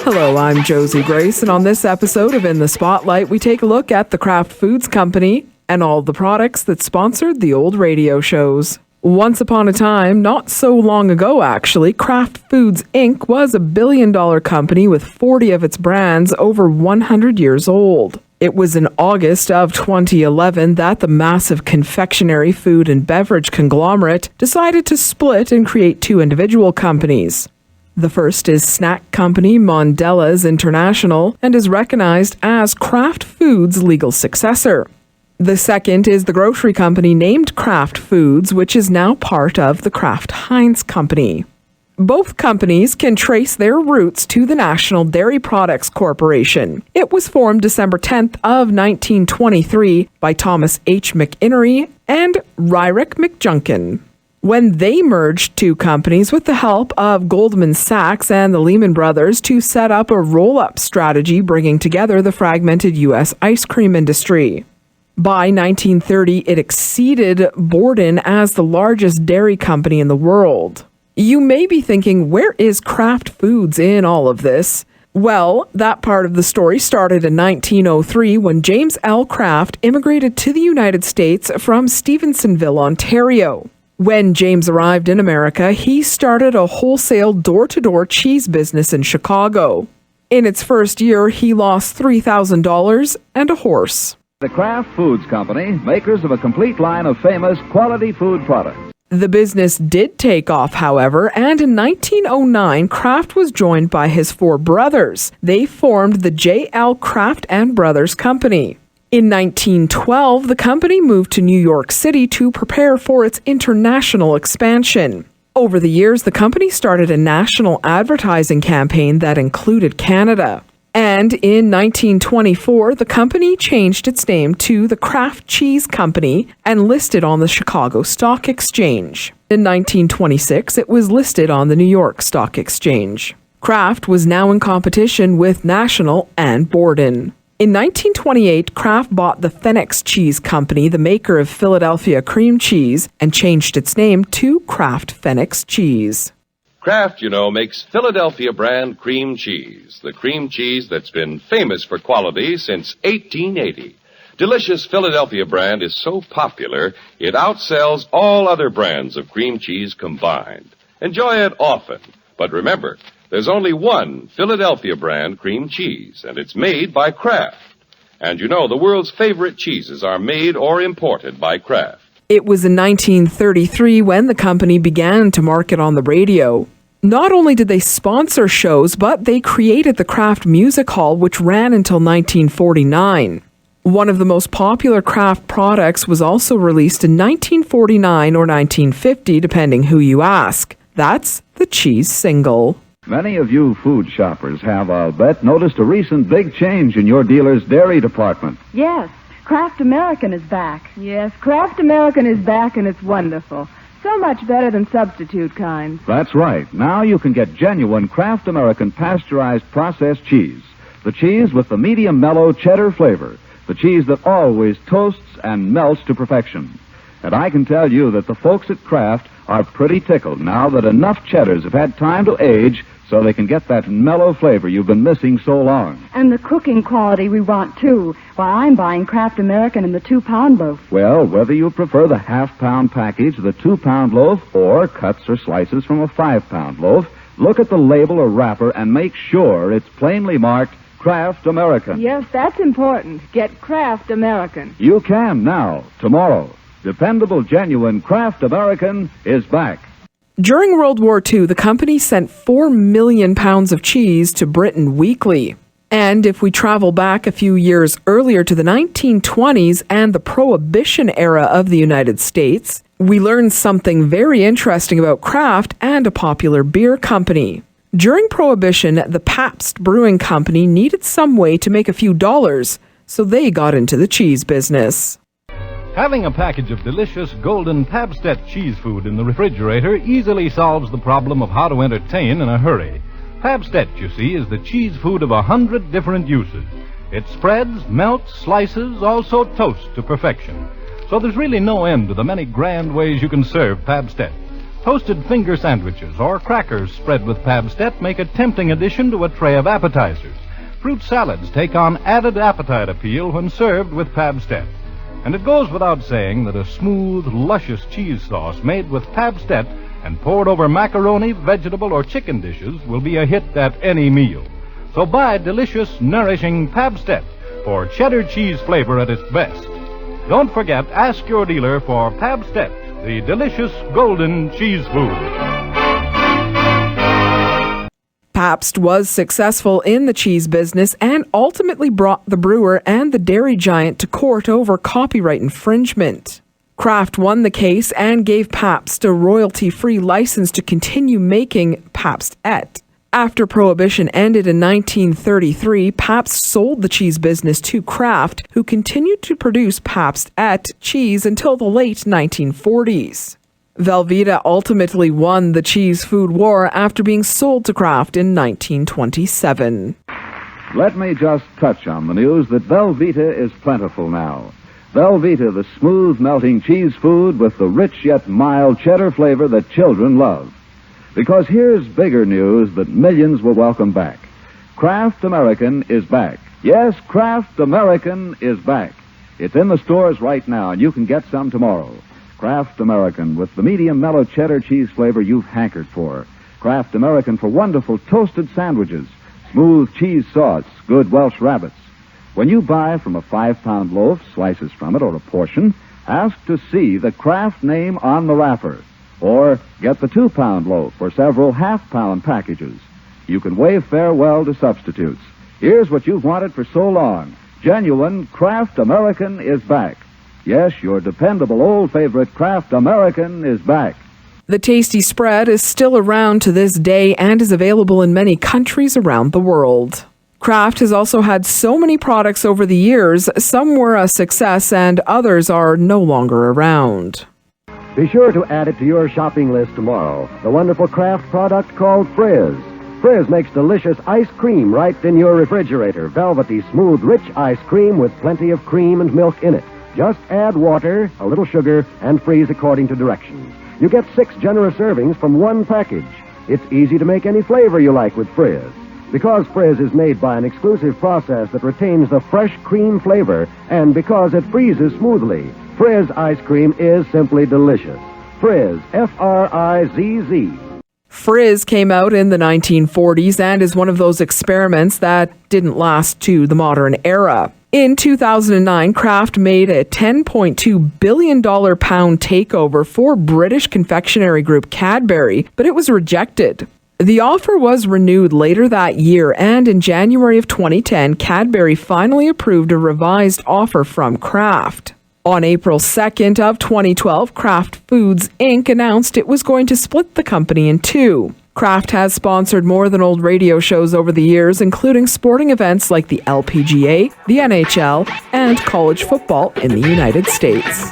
Hello, I'm Josie Grace, and on this episode of In the Spotlight, we take a look at the Kraft Foods Company and all the products that sponsored the old radio shows. Once upon a time, not so long ago actually, Kraft Foods Inc. was a billion-dollar company with 40 of its brands over 100 years old. It was in August of 2011 that the massive confectionery, food, and beverage conglomerate decided to split and create two individual companies. The first is snack company Mondelez International and is recognized as Kraft Foods' legal successor. The second is the grocery company named Kraft Foods, which is now part of the Kraft Heinz Company. Both companies can trace their roots to the National Dairy Products Corporation. It was formed December 10th of 1923 by Thomas H. McInery and Ryrick McJunkin. When they merged two companies with the help of Goldman Sachs and the Lehman Brothers to set up a roll-up strategy bringing together the fragmented U.S. ice cream industry. By 1930, it exceeded Borden as the largest dairy company in the world. You may be thinking, where is Kraft Foods in all of this? Well, that part of the story started in 1903 when James L. Kraft immigrated to the United States from Stevensonville, Ontario. When James arrived in America, he started a wholesale door-to-door cheese business in Chicago. In its first year, he lost $3,000 and a horse. The Kraft Foods Company, makers of a complete line of famous quality food products. The business did take off, however, and in 1909, Kraft was joined by his four brothers. They formed the J.L. Kraft and Brothers Company. In 1912, the company moved to New York City to prepare for its international expansion. Over the years, the company started a national advertising campaign that included Canada. And in 1924, the company changed its name to the Kraft Cheese Company and listed on the Chicago Stock Exchange. In 1926, it was listed on the New York Stock Exchange. Kraft was now in competition with National and Borden. In 1928, Kraft bought the Phoenix Cheese Company, the maker of Philadelphia cream cheese, and changed its name to Kraft Phoenix Cheese. Kraft, makes Philadelphia brand cream cheese, the cream cheese that's been famous for quality since 1880. Delicious Philadelphia brand is so popular, it outsells all other brands of cream cheese combined. Enjoy it often, but remember, there's only one Philadelphia brand cream cheese, and it's made by Kraft. And the world's favorite cheeses are made or imported by Kraft. It was in 1933 when the company began to market on the radio. Not only did they sponsor shows, but they created the Kraft Music Hall, which ran until 1949. One of the most popular Kraft products was also released in 1949 or 1950, depending who you ask. That's the cheese single. Many of you food shoppers have, I'll bet, noticed a recent big change in your dealer's dairy department. Yes, Kraft American is back. Yes, Kraft American is back, and it's wonderful. So much better than substitute kinds. That's right. Now you can get genuine Kraft American pasteurized processed cheese. The cheese with the medium mellow cheddar flavor. The cheese that always toasts and melts to perfection. And I can tell you that the folks at Kraft are pretty tickled now that enough cheddars have had time to age so they can get that mellow flavor you've been missing so long. And the cooking quality we want, too. Why, I'm buying Kraft American in the 2-pound loaf. Well, whether you prefer the half-pound package, the 2-pound loaf, or cuts or slices from a 5-pound loaf, look at the label or wrapper and make sure it's plainly marked Kraft American. Yes, that's important. Get Kraft American. You can now, tomorrow. Dependable, genuine Kraft American is back. During World War II, the company sent 4 million pounds of cheese to Britain weekly. And if we travel back a few years earlier to the 1920s and the Prohibition era of the United States, we learned something very interesting about Kraft and a popular beer company. During Prohibition, the Pabst Brewing Company needed some way to make a few dollars, so they got into the cheese business. Having a package of delicious golden Pabst-ett cheese food in the refrigerator easily solves the problem of how to entertain in a hurry. Pabst-ett, you see, is the cheese food of 100 different uses. It spreads, melts, slices, also toasts to perfection. So there's really no end to the many grand ways you can serve Pabstet. Toasted finger sandwiches or crackers spread with Pabstet make a tempting addition to a tray of appetizers. Fruit salads take on added appetite appeal when served with Pabstet. And it goes without saying that a smooth, luscious cheese sauce made with Pabstet and poured over macaroni, vegetable, or chicken dishes will be a hit at any meal. So buy delicious, nourishing Pabstet for cheddar cheese flavor at its best. Don't forget, ask your dealer for Pabstet, the delicious golden cheese food. Pabst was successful in the cheese business and ultimately brought the brewer and the dairy giant to court over copyright infringement. Kraft won the case and gave Pabst a royalty-free license to continue making Pabst-Et. After Prohibition ended in 1933, Pabst sold the cheese business to Kraft, who continued to produce Pabst-Et cheese until the late 1940s. Velveeta ultimately won the cheese food war after being sold to Kraft in 1927. Let me just touch on the news that Velveeta is plentiful now. Velveeta, the smooth melting cheese food with the rich yet mild cheddar flavor that children love. Because here's bigger news that millions will welcome back. Kraft American is back. Yes, Kraft American is back. It's in the stores right now, and you can get some tomorrow. Kraft American with the medium mellow cheddar cheese flavor you've hankered for. Kraft American for wonderful toasted sandwiches, smooth cheese sauce, good Welsh rabbits. When you buy from a 5-pound loaf, slices from it, or a portion, ask to see the Kraft name on the wrapper. Or get the 2-pound loaf or several half-pound packages. You can wave farewell to substitutes. Here's what you've wanted for so long. Genuine Kraft American is back. Yes, your dependable old favorite Kraft American is back. The tasty spread is still around to this day and is available in many countries around the world. Kraft has also had so many products over the years, some were a success and others are no longer around. Be sure to add it to your shopping list tomorrow, the wonderful Kraft product called Frizz. Frizz makes delicious ice cream right in your refrigerator. Velvety, smooth, rich ice cream with plenty of cream and milk in it. Just add water, a little sugar, and freeze according to directions. You get 6 generous servings from one package. It's easy to make any flavor you like with Frizz. Because Frizz is made by an exclusive process that retains the fresh cream flavor, and because it freezes smoothly, Frizz ice cream is simply delicious. Frizz, F-R-I-Z-Z. Frizz came out in the 1940s and is one of those experiments that didn't last to the modern era. In 2009, Kraft made a $10.2 billion takeover for British confectionery group Cadbury, but it was rejected. The offer was renewed later that year, and in January of 2010, Cadbury finally approved a revised offer from Kraft. On April 2nd of 2012, Kraft Foods Inc. announced it was going to split the company in two. Kraft has sponsored more than old radio shows over the years, including sporting events like the LPGA, the NHL, and college football in the United States.